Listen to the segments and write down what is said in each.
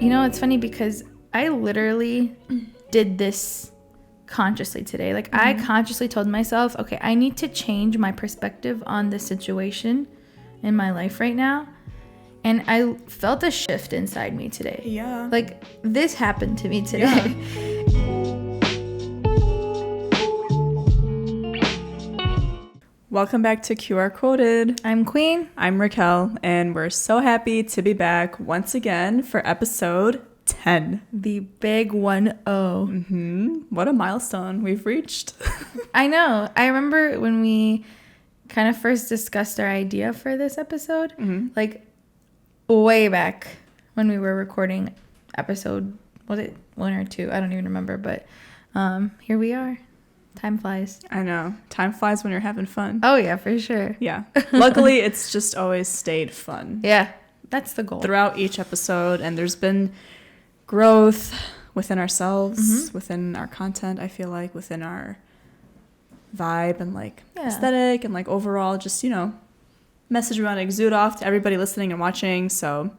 You know, it's funny because I literally did this consciously today. Like, I consciously told myself, okay, I need to change my perspective on this situation in my life right now. And I felt a shift inside me today. Yeah. Like, this happened to me today. Yeah. Welcome back to QR Quoted. I'm Queen. I'm Raquel, and we're so happy to be back once again for episode 10. The big 1-0. What a milestone we've reached. I know. I remember when we kind of first discussed our idea for this episode, like way back when we were recording episode, was it 1 or 2? I don't even remember, but here we are. Time flies. I know. Time flies when you're having fun. Oh, yeah, for sure. Yeah. Luckily, it's just always stayed fun. Yeah, that's the goal. Throughout each episode, and there's been growth within ourselves, within our content, I feel like, within our vibe and like aesthetic and like overall just, you know, message we want to exude off to everybody listening and watching. So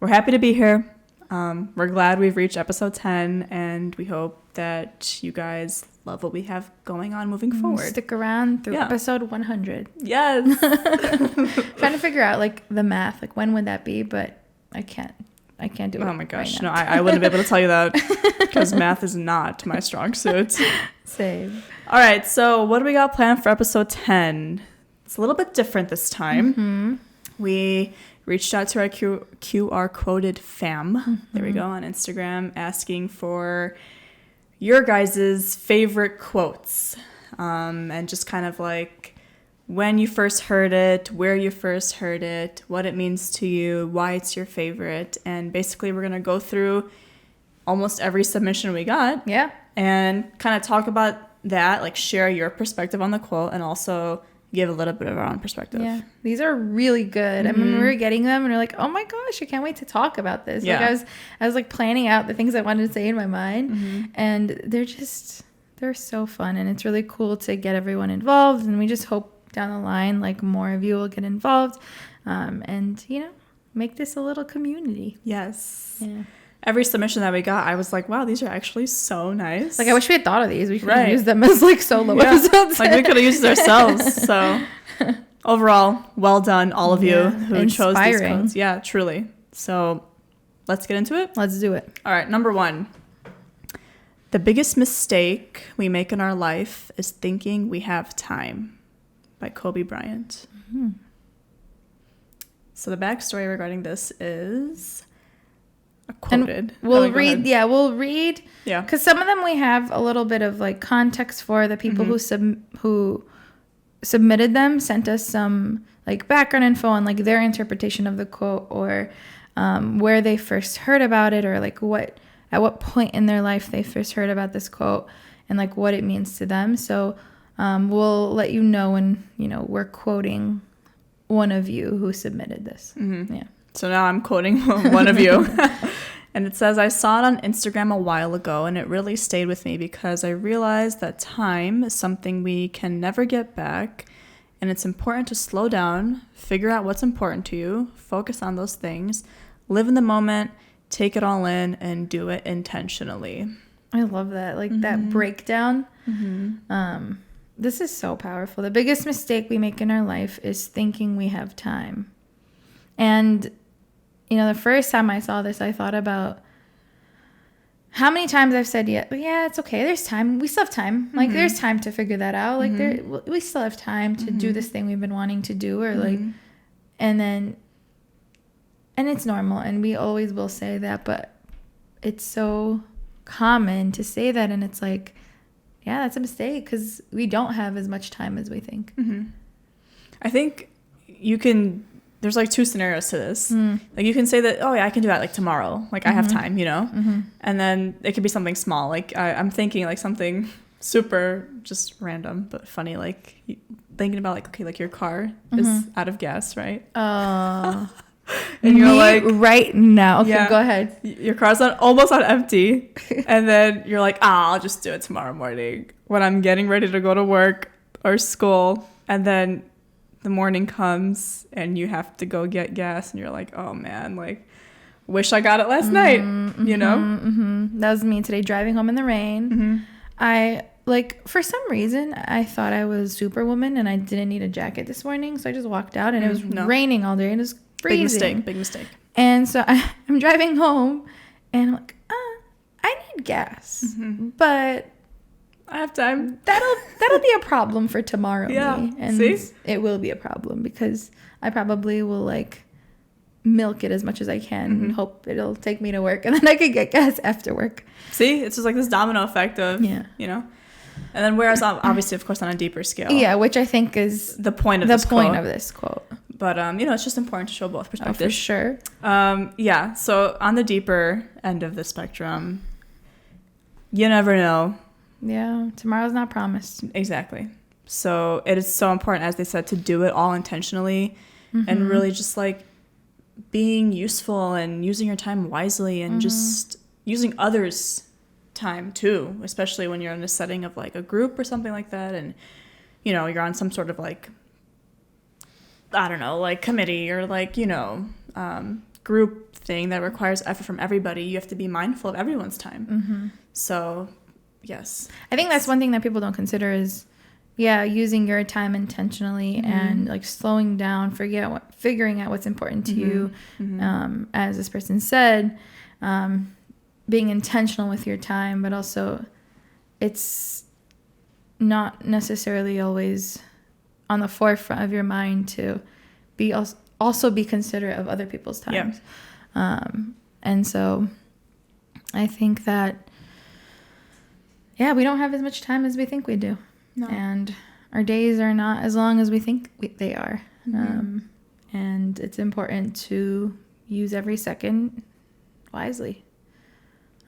we're happy to be here. We're glad we've reached episode 10, and we hope that you guys love what we have going on moving forward. Stick around through episode 100. Yes. Trying to figure out like the math, like when would that be, but I can't do it. Oh my gosh, right no, now. I wouldn't be able to tell you that because math is not my strong suit. Same. All right, so what do we got planned for episode 10? It's a little bit different this time. We reached out to our QR Quoted fam, there we go, on Instagram, asking for your guys' favorite quotes, and just kind of like when you first heard it, where you first heard it, what it means to you, why it's your favorite, and basically we're going to go through almost every submission we got. Yeah. And kind of talk about that, like share your perspective on the quote and also give a little bit of our own perspective. Yeah. These are really good. I mean, we were getting them and we're like, oh my gosh, I can't wait to talk about this. Yeah. Like I was like planning out the things I wanted to say in my mind, and they're so fun, and it's really cool to get everyone involved, and we just hope down the line like more of you will get involved, and you know, make this a little community. Yes. Yeah. Every submission that we got, I was like, wow, these are actually so nice. Like, I wish we had thought of these. We could have used them as like solo episodes. Like we could have used it ourselves. So overall, well done, all of you who chose these quotes. Yeah, truly. So let's get into it. Let's do it. All right, number 1. The biggest mistake we make in our life is thinking we have time, by Kobe Bryant. So the backstory regarding this is quoted. And we'll read. Yeah, we'll read. Yeah. Because some of them we have a little bit of like context for. The people who submitted them sent us some like background info on like their interpretation of the quote, or where they first heard about it, or like at what point in their life they first heard about this quote, and like what it means to them. So we'll let you know when, you know, we're quoting one of you who submitted this. Yeah. So now I'm quoting one of you. And it says, I saw it on Instagram a while ago, and it really stayed with me because I realized that time is something we can never get back, and it's important to slow down, figure out what's important to you, focus on those things, live in the moment, take it all in, and do it intentionally. I love that. Like that breakdown. This is so powerful. The biggest mistake we make in our life is thinking we have time. And you know, the first time I saw this, I thought about how many times I've said, yeah, it's okay. There's time. We still have time. Like, there's time to figure that out. Like, we still have time to do this thing we've been wanting to do, or like, and it's normal. And we always will say that, but it's so common to say that. And it's like, yeah, that's a mistake because we don't have as much time as we think. I think there's like 2 scenarios to this. Like you can say that, oh yeah, I can do that like tomorrow. Like I have time, you know? And then it could be something small. Like I'm thinking like something super just random, but funny. Like thinking about like, okay, like your car is out of gas, right? And you're like, right now. Okay, go ahead. Your car's almost on empty. And then you're like, I'll just do it tomorrow morning when I'm getting ready to go to work or school. And then the morning comes and you have to go get gas and you're like, oh man, like wish I got it last night, you know? That was me today driving home in the rain. I, like, for some reason, I thought I was Superwoman and I didn't need a jacket this morning. So I just walked out and it was raining all day and it was freezing. Big mistake. And so I'm driving home and I'm like, I need gas, but I have time. That'll be a problem for tomorrow. Yeah. Me. And see? It will be a problem because I probably will, like, milk it as much as I can and hope it'll take me to work and then I could get gas after work. See, it's just like this domino effect of, you know, and then whereas obviously, of course, on a deeper scale. Yeah, which I think is the point of this quote. But, you know, it's just important to show both perspectives. Oh, for sure. Yeah, so on the deeper end of the spectrum, you never know. Yeah, tomorrow's not promised. Exactly. So it is so important, as they said, to do it all intentionally and really just, like, being useful and using your time wisely and just using others' time too, especially when you're in a setting of like a group or something like that, and you know you're on some sort of like, I don't know, like committee or like, you know, group thing that requires effort from everybody. You have to be mindful of everyone's time. So yes, I think that's one thing that people don't consider is using your time intentionally and like slowing down, figuring out what's important to you. As this person said, being intentional with your time, but also it's not necessarily always on the forefront of your mind to be also be considerate of other people's times. And so I think that, we don't have as much time as we think we do. No. And our days are not as long as we think they are. And it's important to use every second wisely.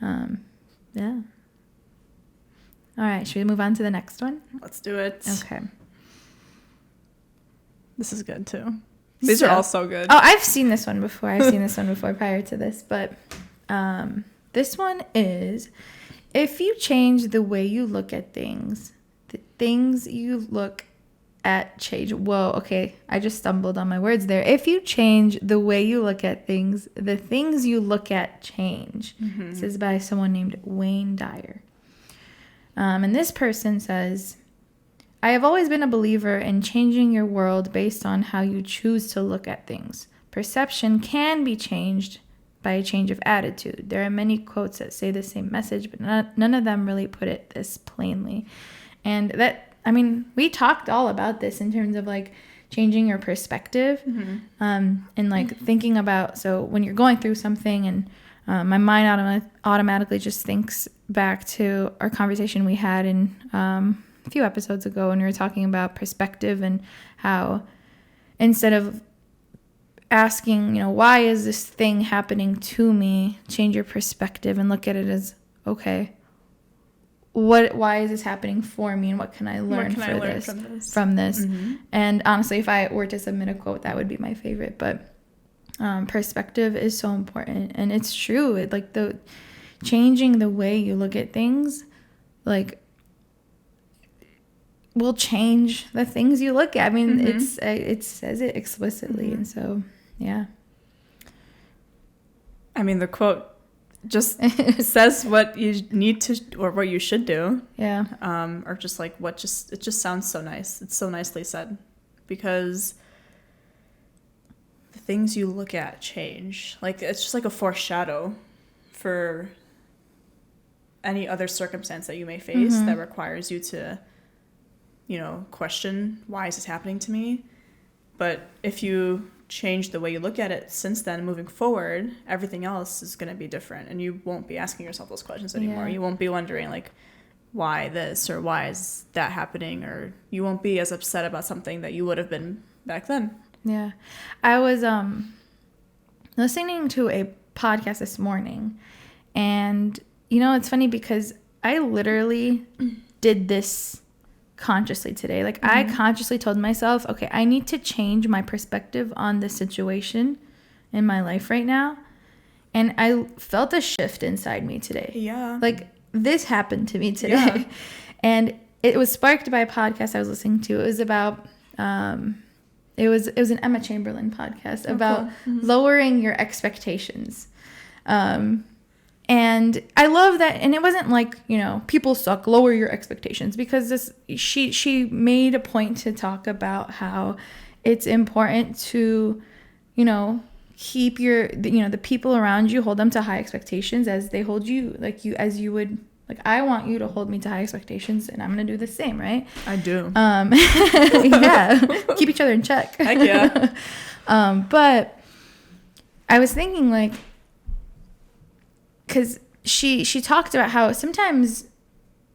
All right, should we move on to the next one? Let's do it. Okay. This is good too. These are all so good. Oh, I've seen this one before. Prior to this, but this one is, if you change the way you look at things, the things you look at change. Whoa, okay. I just stumbled on my words there. If you change the way you look at things, the things you look at change. This is by someone named Wayne Dyer. And this person says, I have always been a believer in changing your world based on how you choose to look at things. Perception can be changed by a change of attitude. There are many quotes that say the same message, but none of them really put it this plainly. And we talked all about this in terms of like changing your perspective, and like thinking about, so when you're going through something and my mind automatically just thinks back to our conversation we had in a few episodes ago when we were talking about perspective and how instead of asking, why is this thing happening to me, change your perspective and look at it as, okay, why is this happening for me and what can I learn from this? And honestly, if I were to submit a quote, that would be my favorite. But perspective is so important, and it's true. Like the changing the way you look at things, like, will change the things you look at. I mean, it says it explicitly, and so I mean, the quote just says what you need to or what you should do. Or just like it just sounds so nice. It's so nicely said, because the things you look at change. Like, it's just like a foreshadow for any other circumstance that you may face that requires you to, question, why is this happening to me? But if you change the way you look at it since then, moving forward, everything else is going to be different, and you won't be asking yourself those questions anymore. You won't be wondering like, why this or why is that happening, or you won't be as upset about something that you would have been back then. I was listening to a podcast this morning, and it's funny because I literally did this consciously today. Like, I consciously told myself, okay, I need to change my perspective on the situation in my life right now. And I felt a shift inside me today. Like, this happened to me today. And it was sparked by a podcast I was listening to. It was about it was an Emma Chamberlain podcast about lowering your expectations. And I love that. And it wasn't like, you know, people suck, lower your expectations, because she made a point to talk about how it's important to, you know, keep the people around you, hold them to high expectations as they hold you, as you would, like, I want you to hold me to high expectations, and I'm going to do the same, right? I do. Yeah. Keep each other in check. Heck yeah. But I was thinking, like, because she talked about how sometimes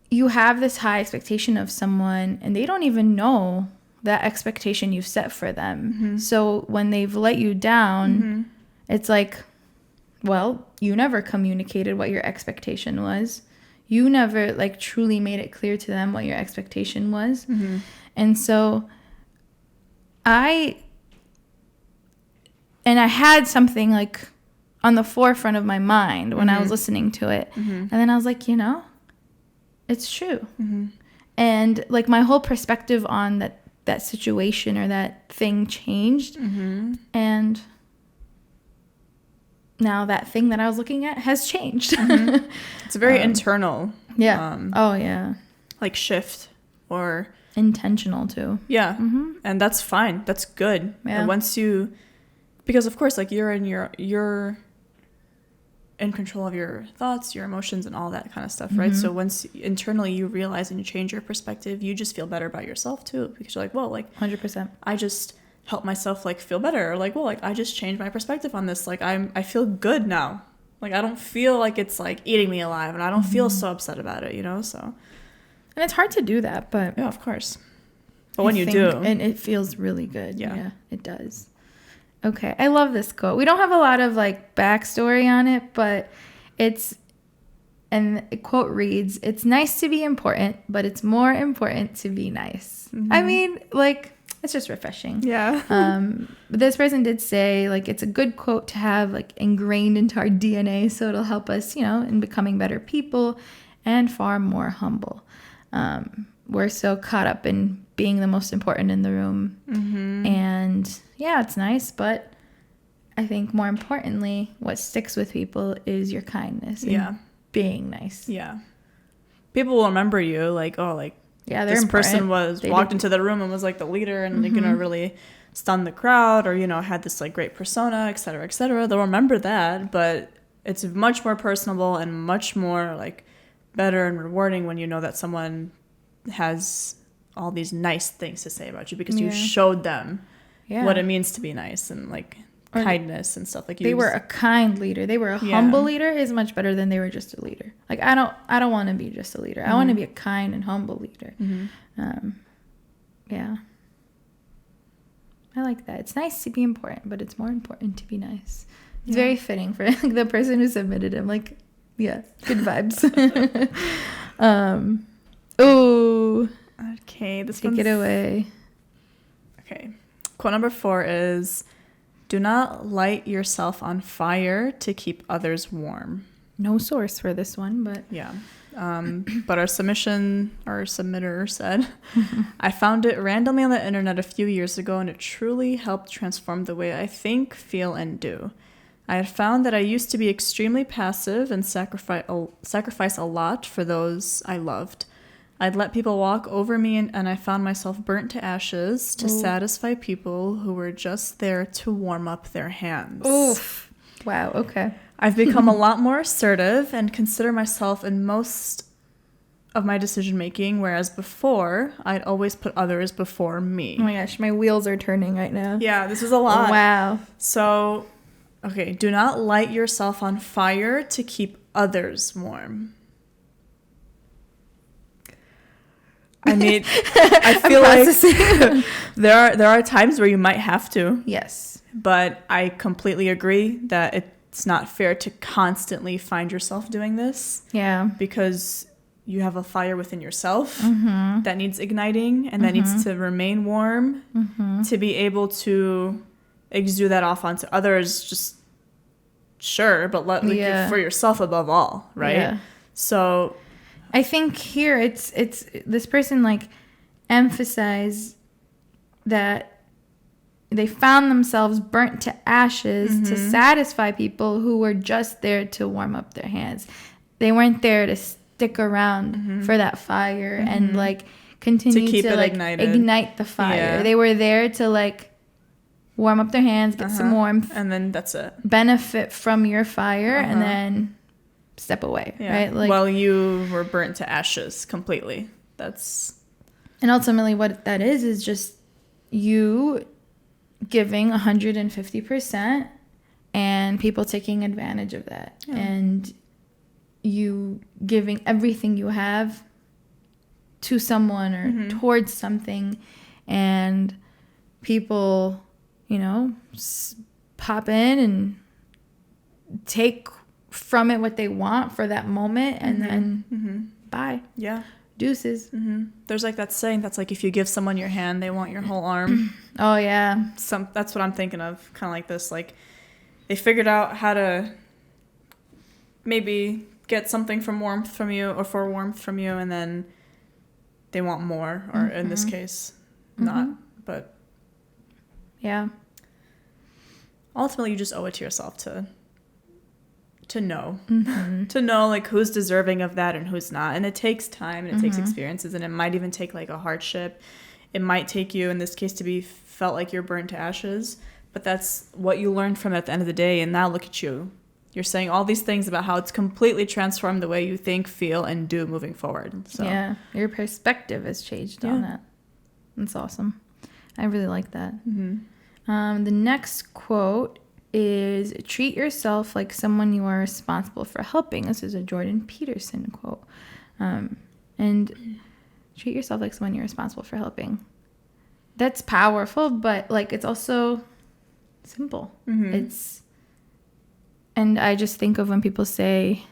you have this high expectation of someone and they don't even know that expectation you've set for them. Mm-hmm. So when they've let you down, mm-hmm. it's like, well, you never communicated what your expectation was. You never, like, truly made it clear to them what your expectation was. Mm-hmm. And so I had something, like, on the forefront of my mind when mm-hmm. I was listening to it. Mm-hmm. And then I was like, you know, it's true. Mm-hmm. And, like, my whole perspective on that situation or that thing changed. Mm-hmm. And now that thing that I was looking at has changed. Mm-hmm. It's a very internal. Yeah. Like, shift or... intentional, too. Yeah. Mm-hmm. And that's fine. That's good. Yeah. And once you... because, of course, like, you're in control of your thoughts, your emotions, and all that kind of stuff, right? Mm-hmm. So once internally you realize and you change your perspective, you just feel better about yourself too, because you're like, well, like 100%. I just helped myself, like, feel better, or like, well, like, I just changed my perspective on this. Like, I feel good now. Like, I don't feel like it's, like, eating me alive, and I don't mm-hmm. feel so upset about it, you know? So, and it's hard to do that, but yeah, of course. But when you do, and it feels really good. Yeah, it does. Okay, I love this quote. We don't have a lot of, like, backstory on it, but and the quote reads, "It's nice to be important, but it's more important to be nice." Mm-hmm. I mean, like, it's just refreshing. Yeah. This person did say, like, it's a good quote to have, like, ingrained into our DNA, so it'll help us, you know, in becoming better people and far more humble. We're so caught up in being the most important in the room. Mm-hmm. And yeah, it's nice, but I think more importantly, what sticks with people is your kindness and being nice. Yeah. People will remember you, like, oh, like, yeah, this person walked into the room and was, like, the leader and, mm-hmm. you know, really stunned the crowd, or, you know, had this, like, great persona, et cetera, et cetera. They'll remember that, but it's much more personable and much more, like, better and rewarding when you know that someone has all these nice things to say about you because you showed them what it means to be nice and, like, kindness and stuff. Like, they were a kind leader. They were a humble leader is much better than they were just a leader. Like, I don't want to be just a leader. Mm-hmm. I want to be a kind and humble leader. Mm-hmm. Yeah. I like that. It's nice to be important, but it's more important to be nice. It's very fitting for, like, the person who submitted him. Like, yeah, good vibes. Oh. Okay, take it away. Okay. Quote number 4 is, "Do not light yourself on fire to keep others warm." No source for this one, but... yeah. But our submitter said, "I found it randomly on the internet a few years ago, and it truly helped transform the way I think, feel, and do. I had found that I used to be extremely passive and sacrifice a lot for those I loved. I'd let people walk over me, and I found myself burnt to ashes to satisfy people who were just there to warm up their hands." Oof. Wow, okay. "I've become a lot more assertive and consider myself in most of my decision making, whereas before, I'd always put others before me." Oh my gosh, my wheels are turning right now. Yeah, this is a lot. Oh, wow. So, okay, do not light yourself on fire to keep others warm. I mean, I feel like there are times where you might have to. Yes. But I completely agree that it's not fair to constantly find yourself doing this. Yeah. Because you have a fire within yourself mm-hmm. that needs igniting and that mm-hmm. needs to remain warm mm-hmm. to be able to exude that off onto others. Just sure, but for yourself above all, right? Yeah. So I think here it's this person, like, emphasized that they found themselves burnt to ashes to satisfy people who were just there to warm up their hands. They weren't there to stick around for that fire and like continue to keep it like ignite the fire. Yeah. They were there to like warm up their hands, get some warmth, and then that's it. Benefit from your fire, and then step away. Right? Like, while you were burnt to ashes completely. And ultimately, what that is just you giving 150% and people taking advantage of that, and you giving everything you have to someone or towards something, and people, you know, pop in and take from it what they want for that moment, and then bye. Yeah. Deuces. There's like that saying that's like, if you give someone your hand, they want your whole arm. Oh yeah. That's what I'm thinking of. Kind of like this, like they figured out how to maybe get something from warmth from you, or for warmth from you, and then they want more, or in this case, not. But yeah, ultimately, you just owe it to yourself to know, to know like who's deserving of that and who's not. And it takes time, and it takes experiences, and it might even take like a hardship. It might take you, in this case, to be felt like you're burnt to ashes, but that's what you learned from it at the end of the day. And now look at you. You're saying all these things about how it's completely transformed the way you think, feel, and do moving forward. So yeah, your perspective has changed on that. That's awesome. I really like that. The next quote is, treat yourself like someone you are responsible for helping. This is a Jordan Peterson quote. And treat yourself like someone you're responsible for helping. That's powerful, but like it's also simple. And I just think of when people say,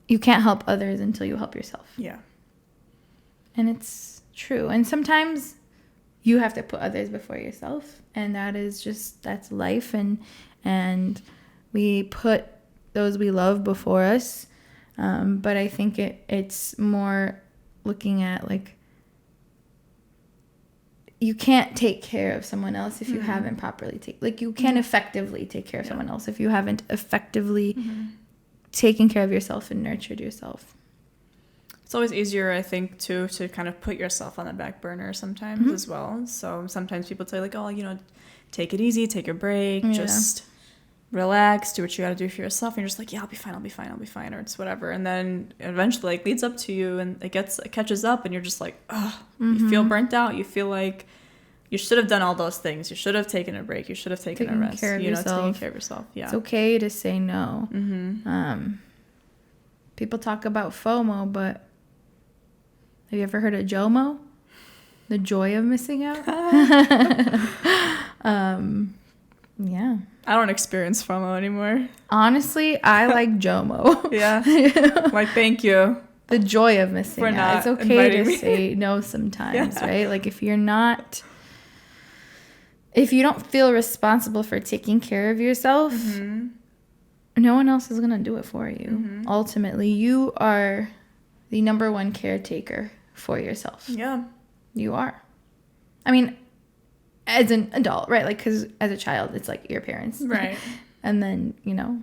you can't help others until you help yourself. Yeah. And it's true. And sometimes you have to put others before yourself. And that's life. And we put those we love before us. But I think it's more looking at like, you can't take care of someone else if you haven't properly you can't effectively take care of someone else if you haven't effectively taken care of yourself and nurtured yourself. It's always easier, I think, to kind of put yourself on the back burner sometimes as well. So sometimes people say like, oh, you know, take it easy, take a break, just relax, do what you got to do for yourself. And you're just like, yeah, I'll be fine, or it's whatever. And then eventually like leads up to you, and it catches up, and you're just like, oh, you feel burnt out. You feel like you should have done all those things. You should have taken a break. You should have taken a rest. Taking care of yourself. Yeah. It's okay to say no. People talk about FOMO, but have you ever heard of JOMO? The joy of missing out? Yeah. I don't experience FOMO anymore. Honestly, I like JOMO. Yeah. Like, thank you. The joy of missing out. It's okay to say no sometimes, right? Like, if you don't feel responsible for taking care of yourself, no one else is going to do it for you. Ultimately, you are the number one caretaker for yourself. Yeah. You are. I mean, as an adult, right? Like, because as a child, it's like your parents. Right. And then, you know,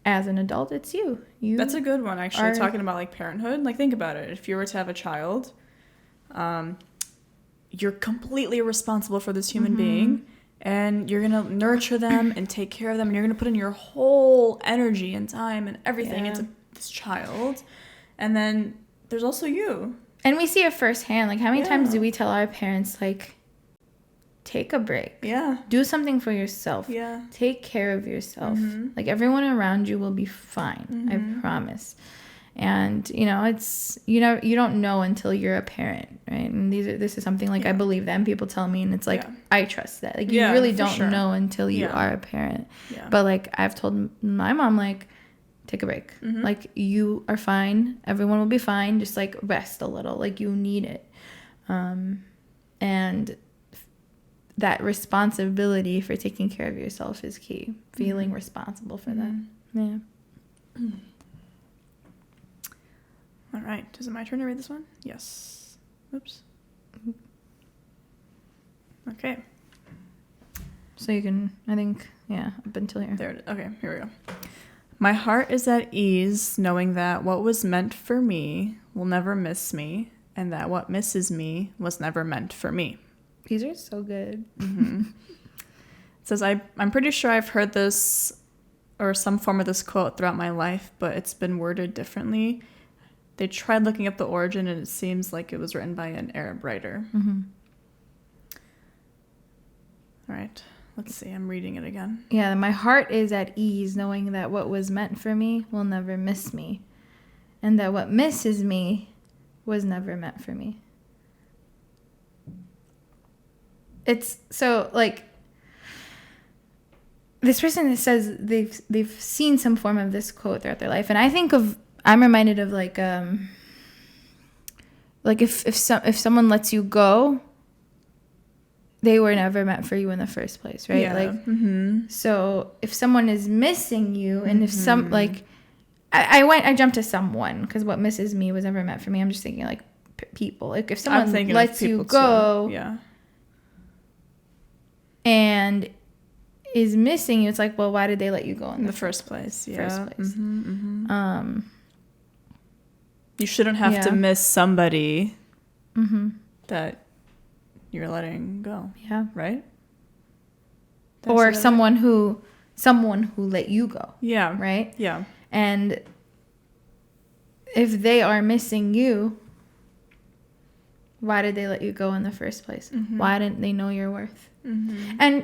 as an adult, it's you. That's a good one, actually, talking about, like, parenthood. Like, think about it. If you were to have a child, you're completely responsible for this human being, and you're going to nurture them and take care of them, and you're going to put in your whole energy and time and everything into this child. And then there's also you. And we see it firsthand. Like, how many times do we tell our parents, like, take a break. Yeah. Do something for yourself. Yeah. Take care of yourself. Like, everyone around you will be fine. I promise. And, you know, it's, you don't know until you're a parent, right? And this is something, like, I believe them. People tell me, and it's like, I trust that. Like, you really don't know until you are a parent. Yeah. But, like, I've told my mom, like, take a break. Like, you are fine. Everyone will be fine. Just, like, rest a little. Like, you need it. And that responsibility for taking care of yourself is key. Feeling responsible for that. Yeah. All right. Is it my turn to read this one? Yes. Oops. Okay. So you can, I think, yeah, up until here. There. Okay, here we go. My heart is at ease knowing that what was meant for me will never miss me, and that what misses me was never meant for me. These are so good. Mm-hmm. It says, I'm pretty sure I've heard this or some form of this quote throughout my life, but it's been worded differently. They tried looking up the origin, and it seems like it was written by an Arab writer. Mm-hmm. All right. Let's see. I'm reading it again. Yeah, my heart is at ease knowing that what was meant for me will never miss me, and that what misses me was never meant for me. It's so, like, this person says they've seen some form of this quote throughout their life, and I'm reminded of like if someone lets you go, they were never meant for you in the first place, right? Yeah. Like, mm-hmm. So if someone is missing you, and if some, like, I jumped to someone because what misses me was never meant for me. I'm just thinking like people. Like if someone lets you go, yeah, and is missing you, it's like, well, why did they let you go in the first place? Yeah. First place. Mm-hmm, mm-hmm. You shouldn't have to miss somebody that you're letting go. Yeah. Right? Or someone who let you go. Yeah. Right? Yeah. And if they are missing you, why did they let you go in the first place? Mm-hmm. Why didn't they know your worth? Mm-hmm. And,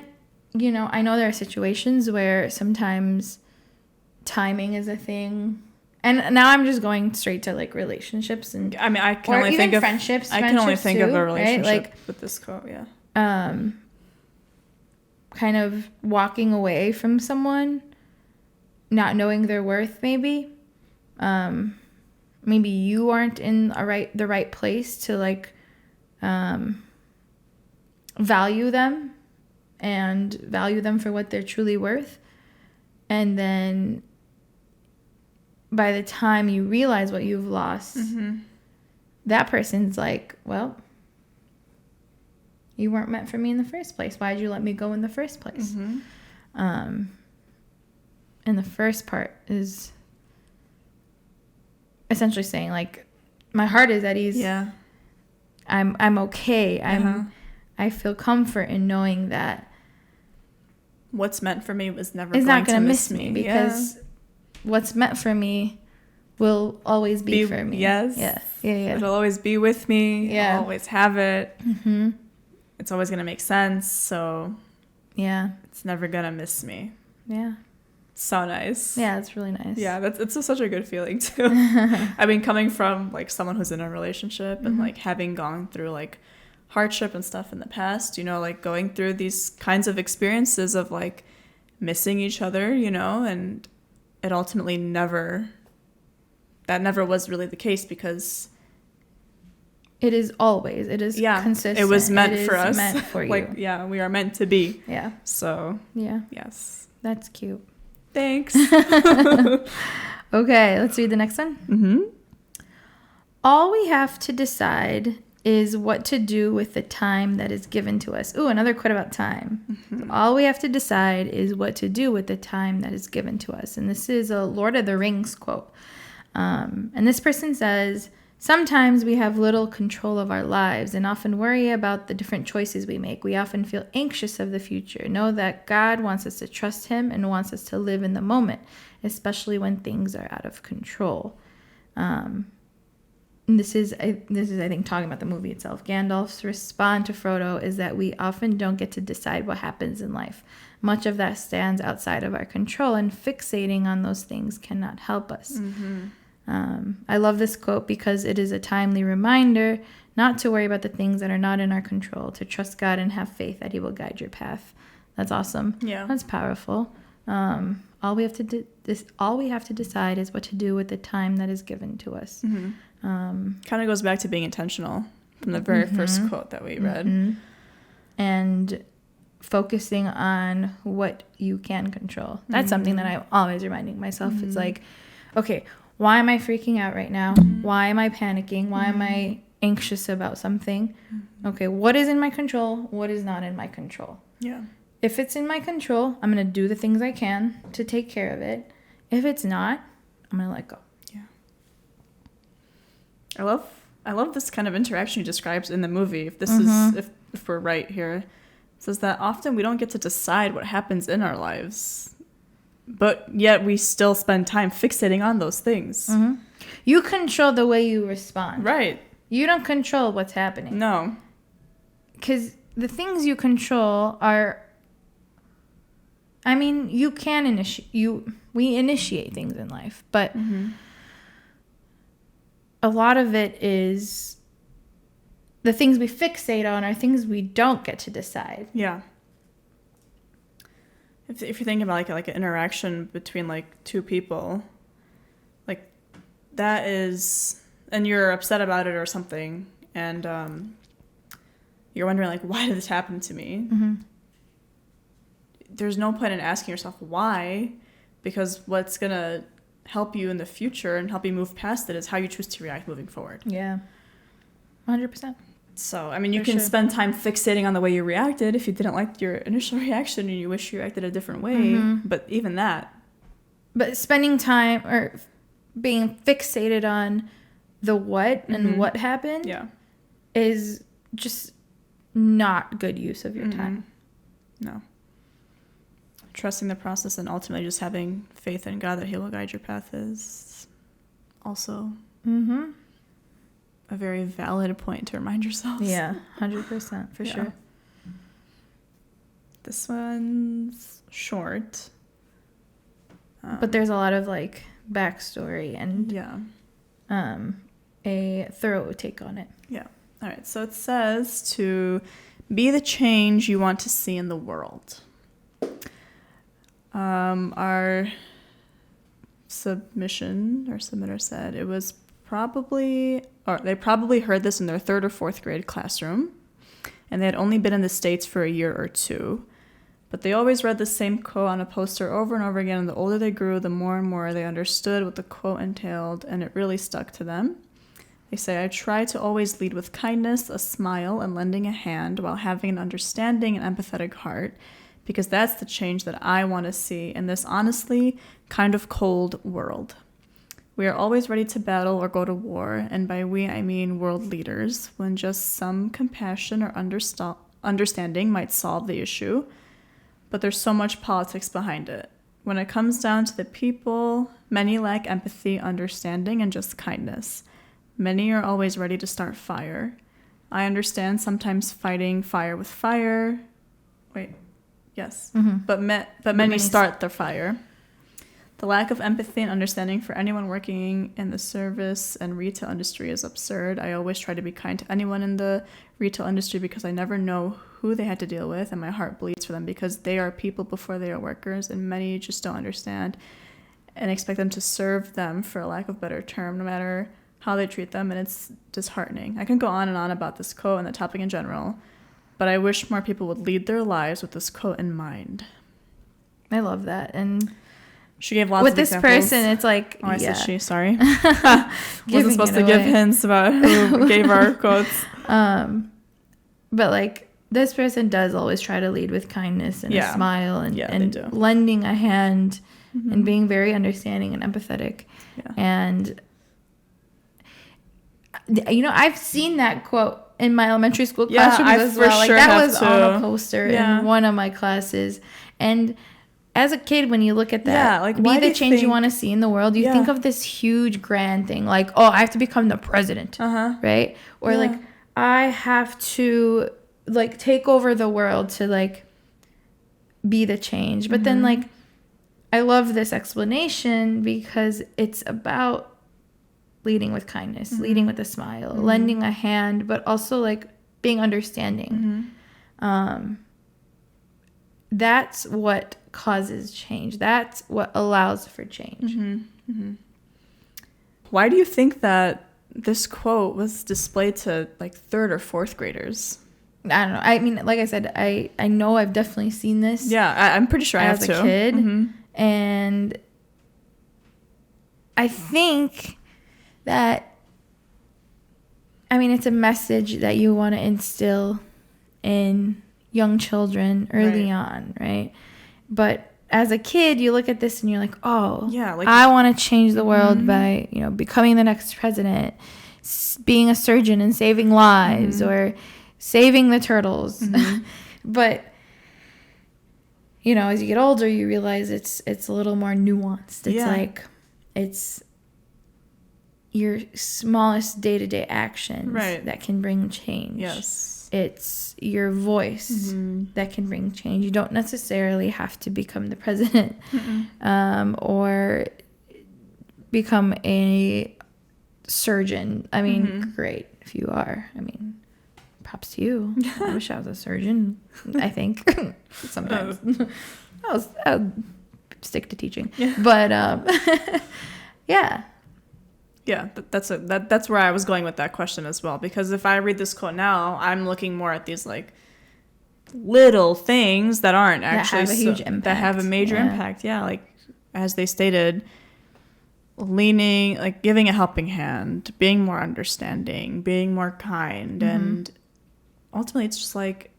you know, I know there are situations where sometimes timing is a thing. And now I'm just going straight to like relationships, and I mean, I can only think of friendships. I can only think of a relationship, relationship right? Like, with this quote, yeah. Kind of walking away from someone, not knowing their worth, maybe. Maybe you aren't in the right place to like value them for what they're truly worth, and then by the time you realize what you've lost, that person's like, well, you weren't meant for me in the first place. Why did you let me go in the first place? Mm-hmm. And the first part is essentially saying, like, my heart is at ease. Yeah. I'm okay. I feel comfort in knowing that what's meant for me was never not going to miss me, because what's meant for me will always be for me. Yes. Yeah. It'll always be with me. Yeah. I'll always have it. Mm-hmm. It's always going to make sense. So yeah, it's never going to miss me. Yeah. So nice. Yeah, it's really nice. Yeah, it's such a good feeling too. I mean, coming from like someone who's in a relationship and like having gone through like hardship and stuff in the past, you know, like going through these kinds of experiences of like missing each other, you know, and it ultimately never was really the case, because it is consistent. It was meant for us. Meant for you. Like, yeah, we are meant to be. Yeah. So yeah. Yes. That's cute. Thanks. Okay, let's read the next one. Mm-hmm. All we have to decide is what to do with the time that is given to us. Ooh, another quote about time. Mm-hmm. All we have to decide is what to do with the time that is given to us. And this is a Lord of the Rings quote. And this person says, sometimes we have little control of our lives and often worry about the different choices we make. We often feel anxious of the future. Know that God wants us to trust him and wants us to live in the moment, especially when things are out of control. And this is, I think, talking about the movie itself. Gandalf's response to Frodo is that we often don't get to decide what happens in life. Much of that stands outside of our control, and fixating on those things cannot help us. Mm-hmm. I love this quote because it is a timely reminder not to worry about the things that are not in our control, to trust God and have faith that he will guide your path. That's awesome. Yeah. That's powerful. All we have to decide is what to do with the time that is given to us. Mm-hmm. Kind of goes back to being intentional from the very first quote that we read. Mm-hmm. And focusing on what you can control. That's something that I'm always reminding myself. It's like, okay, why am I freaking out right now? Why am I panicking? Why am I anxious about something, okay, what is in my control? What is not in my control? Yeah. If it's in my control, I'm going to do the things I can to take care of it. If it's not, I'm going to let go. Yeah. I love this kind of interaction he describes in the movie. If this is, if we're right here, it says that often we don't get to decide what happens in our lives, but yet we still spend time fixating on those things. You control the way you respond. Right. You don't control what's happening. No. Because the things you control are, I mean, you can we initiate things in life, but a lot of it is the things we fixate on are things we don't get to decide. Yeah. If you're thinking about like an interaction between like two people, like that is, and you're upset about it or something, and you're wondering like, why did this happen to me? There's no point in asking yourself why, because what's gonna help you in the future and help you move past it is how you choose to react moving forward. Yeah, 100%. So, I mean, you can spend time fixating on the way you reacted if you didn't like your initial reaction and you wish you reacted a different way. But even that. But spending time or being fixated on the what and what happened is just not good use of your time. No. Trusting the process and ultimately just having faith in God that He will guide your path is also a very valid point to remind yourselves. Yeah, 100% for sure. This one's short. But there's a lot of like backstory and a thorough take on it. Yeah. All right. So it says to be the change you want to see in the world. Our submitter said it was they probably heard this in their 3rd or 4th grade classroom, and they had only been in the States for a year or 2. But they always read the same quote on a poster over and over again, and the older they grew, the more and more they understood what the quote entailed, and it really stuck to them. They say, I try to always lead with kindness, a smile, and lending a hand while having an understanding and empathetic heart, because that's the change that I want to see in this honestly kind of cold world. We are always ready to battle or go to war, and by we I mean world leaders, when just some compassion or understanding might solve the issue. But there's so much politics behind it. When it comes down to the people, many lack empathy, understanding, and just kindness. Many are always ready to start fire. I understand sometimes fighting fire with fire. But many start the fire. The lack of empathy and understanding for anyone working in the service and retail industry is absurd. I always try to be kind to anyone in the retail industry because I never know who they had to deal with, and my heart bleeds for them because they are people before they are workers, and many just don't understand and expect them to serve them, for a lack of a better term, no matter how they treat them, and it's disheartening. I can go on and on about this quote and the topic in general, but I wish more people would lead their lives with this quote in mind. I love that. And she gave lots with of this examples. Person, it's like, I said she, sorry. Wasn't supposed to give hints about who gave our quotes. But like, this person does always try to lead with kindness and a smile and lending a hand and being very understanding and empathetic. Yeah. And, you know, I've seen that quote in my elementary school classroom as well. Like, that was on a poster in one of my classes. And as a kid, when you look at that, like, be the change you want to see in the world, you think of this huge grand thing, like, oh, I have to become the president, right? Or like, I have to like take over the world to like be the change. But then like, I love this explanation because it's about leading with kindness, leading with a smile, lending a hand, but also like being understanding. That's what causes change. That's what allows for change. Why do you think that this quote was displayed to like 3rd or 4th graders? I don't know. I mean, like I said, I know I've definitely seen this. Yeah, I'm pretty sure I have too. As a kid. And I think that I mean, it's a message that you want to instill in young children early on, right? But as a kid, you look at this and you're like, oh, yeah, like, I want to change the world by, you know, becoming the next president, being a surgeon and saving lives, or saving the turtles. But, you know, as you get older, you realize it's a little more nuanced. It's like, it's your smallest day-to-day actions that can bring change. Yes. It's your voice that can bring change. You don't necessarily have to become the president or become a surgeon. I mean, great if you are. I mean, props to you. I wish I was a surgeon, I think, sometimes. I'll stick to teaching. But, yeah. Yeah, that's where I was going with that question as well. Because if I read this quote now, I'm looking more at these like little things that aren't actually that have a huge impact. That have a major impact. Yeah, like as they stated, leaning, like giving a helping hand, being more understanding, being more kind, and ultimately it's just like,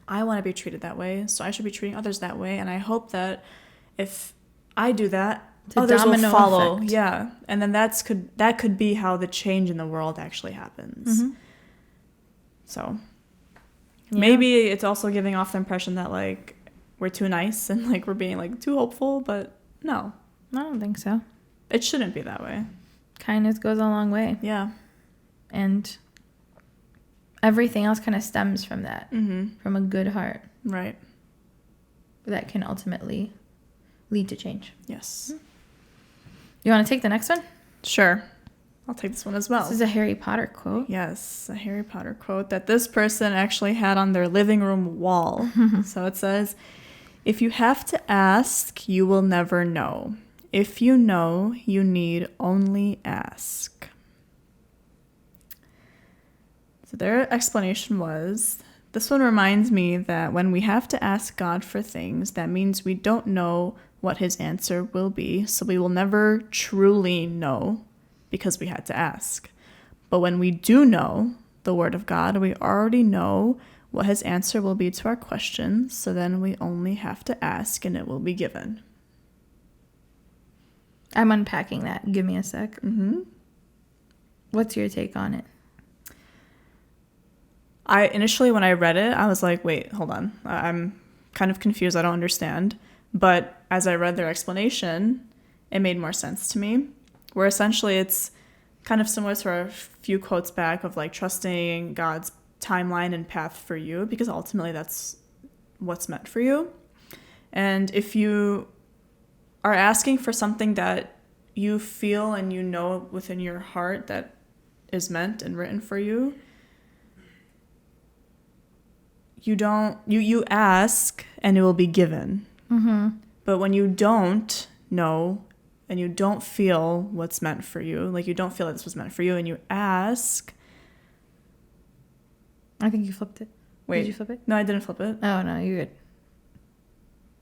I want to be treated that way, so I should be treating others that way, and I hope that if I do that, others will follow. Effect. Yeah, and then that could be how the change in the world actually happens. So maybe it's also giving off the impression that like we're too nice and like we're being like too hopeful, but no, I don't think so. It shouldn't be that way. Kindness goes a long way. Yeah, and everything else kind of stems from that, from a good heart, right? That can ultimately lead to change. Yes. You want to take the next one? Sure. I'll take this one as well. This is a Harry Potter quote. Yes, a Harry Potter quote that this person actually had on their living room wall. So it says, "If you have to ask, you will never know. If you know, you need only ask." So their explanation was, "This one reminds me that when we have to ask God for things, that means we don't know what his answer will be, so we will never truly know because we had to ask. But when we do know the word of God, we already know what his answer will be to our questions, so then we only have to ask and it will be given." I'm unpacking that. Give me a sec. What's your take on it? Initially, when I read it, I was like, wait, hold on. I'm kind of confused. I don't understand. But as I read their explanation, it made more sense to me. Where essentially it's kind of similar to our few quotes back of like trusting God's timeline and path for you, because ultimately that's what's meant for you. And if you are asking for something that you feel and you know within your heart that is meant and written for you, you ask and it will be given. But when you don't know and you don't feel what's meant for you, like you don't feel that this was meant for you, and you ask. I think you flipped it. Wait. Did you flip it? No, I didn't flip it. Oh, no, you're good.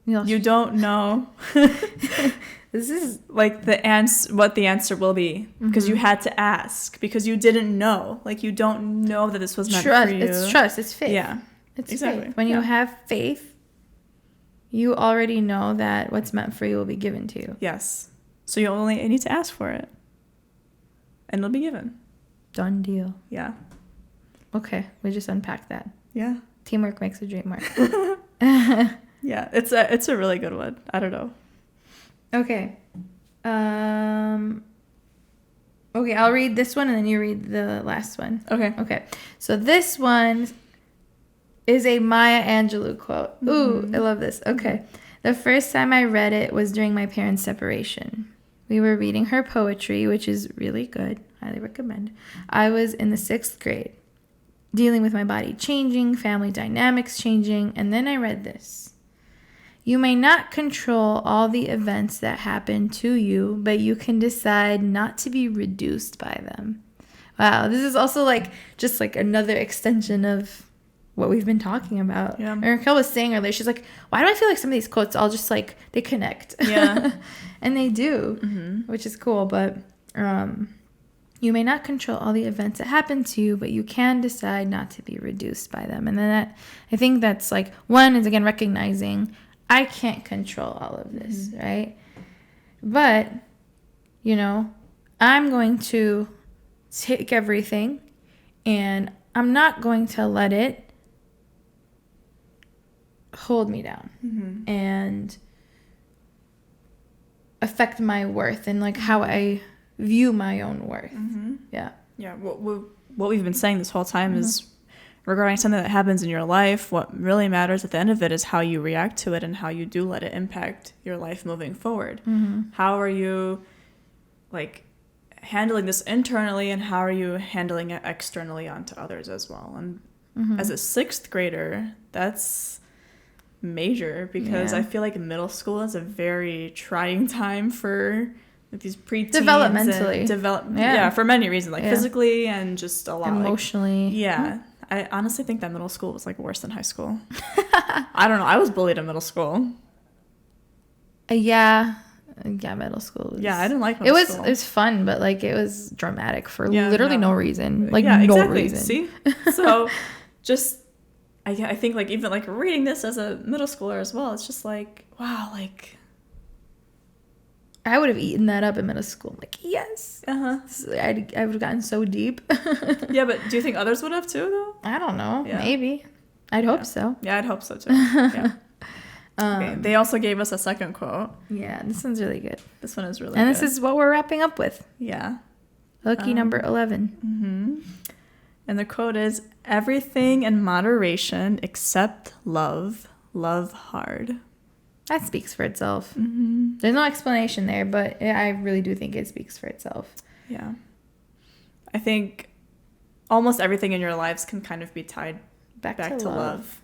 You don't know. This is like what the answer will be, because you had to ask, because you didn't know. Like you don't know that this was meant for you. It's trust. It's faith. Yeah. It's exactly. faith. When you have faith, you already know that what's meant for you will be given to you. Yes. So you only need to ask for it, and it'll be given. Done deal. Yeah. Okay, we just unpacked that. Yeah. Teamwork makes the dream work. Yeah, it's a really good one. I don't know. Okay. Okay, I'll read this one and then you read the last one. Okay. So this one is a Maya Angelou quote. Ooh, I love this. Okay. The first time I read it was during my parents' separation. We were reading her poetry, which is really good. Highly recommend. I was in the 6th grade, dealing with my body changing, family dynamics changing, and then I read this. You may not control all the events that happen to you, but you can decide not to be reduced by them. Wow, this is also like just like another extension of what we've been talking about. Yeah. And Raquel was saying earlier, she's like, why do I feel like some of these quotes all just like, they connect? Yeah. And they do, which is cool. But You may not control all the events that happen to you, but you can decide not to be reduced by them. And then I think that's like, one is again recognizing I can't control all of this, right? But, I'm going to take everything and I'm not going to let it hold me down and affect my worth and like how I view my own worth. Yeah. What we've been saying this whole time is regarding something that happens in your life, what really matters at the end of it is how you react to it and how you do let it impact your life moving forward. How are you like handling this internally, and how are you handling it externally onto others as well? And as a 6th grader, that's major, because I feel like middle school is a very trying time for like these preteens. Developmentally. For many reasons, like physically and just a lot. Emotionally. I honestly think that middle school was like worse than high school. I don't know. I was bullied in middle school. Middle school was, I didn't like middle school. It was fun, but like it was dramatic for literally no reason. Like reason. See? So just I think like even like reading this as a middle schooler as well, it's just like, wow, like I would have eaten that up in middle school. I'm like, yes. I would have gotten so deep. Yeah, but do you think others would have too, though? I don't know. Yeah. Maybe. I'd hope so. Yeah, I'd hope so too. Yeah. Okay. They also gave us a second quote. Yeah, this one's really good. This one is really and good. This is what we're wrapping up with. Yeah. Lucky number 11. And the quote is, "Everything in moderation except love. Love hard." That speaks for itself. There's no explanation there, but I really do think it speaks for itself. Yeah. I think almost everything in your lives can kind of be tied back to love.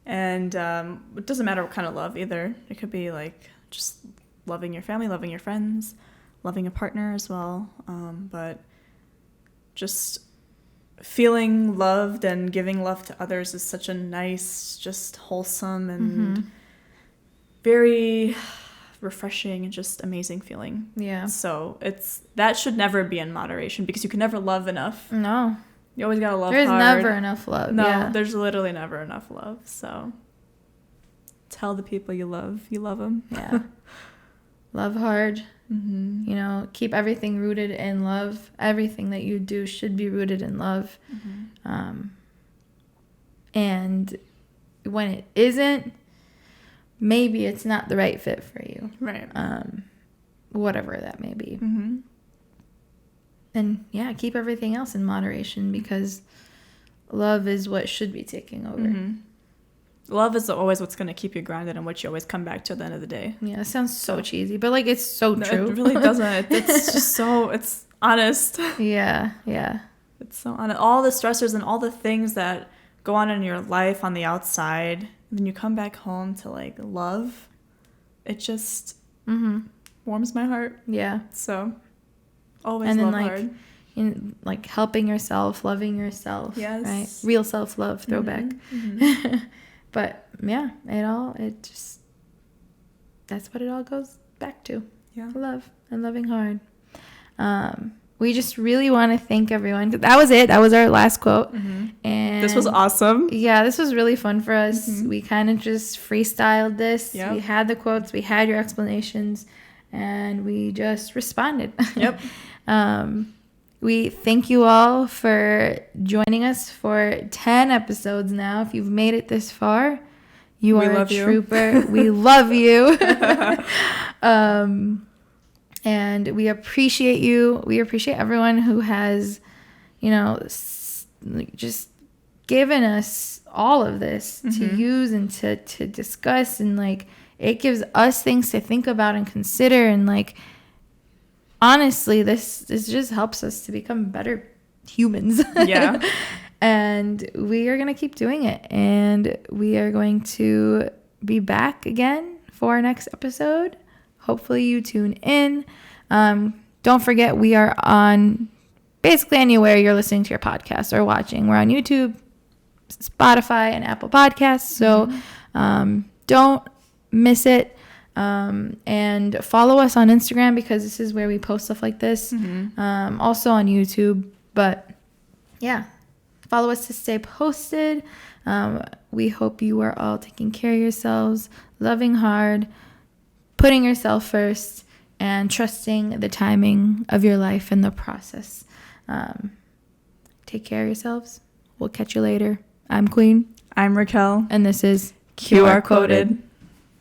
And it doesn't matter what kind of love either. It could be like just loving your family, loving your friends, loving a partner as well. But just feeling loved and giving love to others is such a nice, just wholesome and very refreshing and just amazing feeling. Yeah. So that should never be in moderation, because you can never love enough. No. You always gotta love hard. There's never enough love. No, there's literally never enough love. So tell the people you love them. Yeah. Love hard. Keep everything rooted in love. Everything that you do should be rooted in love. And when it isn't, maybe it's not the right fit for you. Right. Whatever that may be. And keep everything else in moderation, because love is what should be taking over. Love is always what's going to keep you grounded and what you always come back to at the end of the day. Yeah, it sounds so cheesy, but like it's so true. It really doesn't. It's just it's honest. Yeah. It's so honest. All the stressors and all the things that go on in your life on the outside, when you come back home to like love, it just warms my heart. Yeah. So always love hard. Like helping yourself, loving yourself. Yes. Right. Real self-love. Throwback. But that's what it all goes back to. Yeah. Love and loving hard. We just really want to thank everyone. That was it. That was our last quote. And this was awesome. Yeah, this was really fun for us. We kind of just freestyled this. Yep. We had the quotes, we had your explanations, and we just responded. Yep. We thank you all for joining us for 10 episodes now. If you've made it this far, you are a trooper. We love you. And we appreciate you. We appreciate everyone who has, just given us all of this to use and to discuss. And, it gives us things to think about and consider. And, honestly, this just helps us to become better humans. Yeah. And we are going to keep doing it. And we are going to be back again for our next episode. Hopefully you tune in. Don't forget, we are on basically anywhere you're listening to your podcast or watching. We're on YouTube, Spotify, and Apple Podcasts. So don't miss it. And follow us on Instagram because this is where we post stuff like this. Also on YouTube. But yeah, follow us to stay posted. We hope you are all taking care of yourselves, loving hard, putting yourself first, and trusting the timing of your life and the process. Take care of yourselves. We'll catch you later. I'm Queen. I'm Raquel. And this is QR Coded.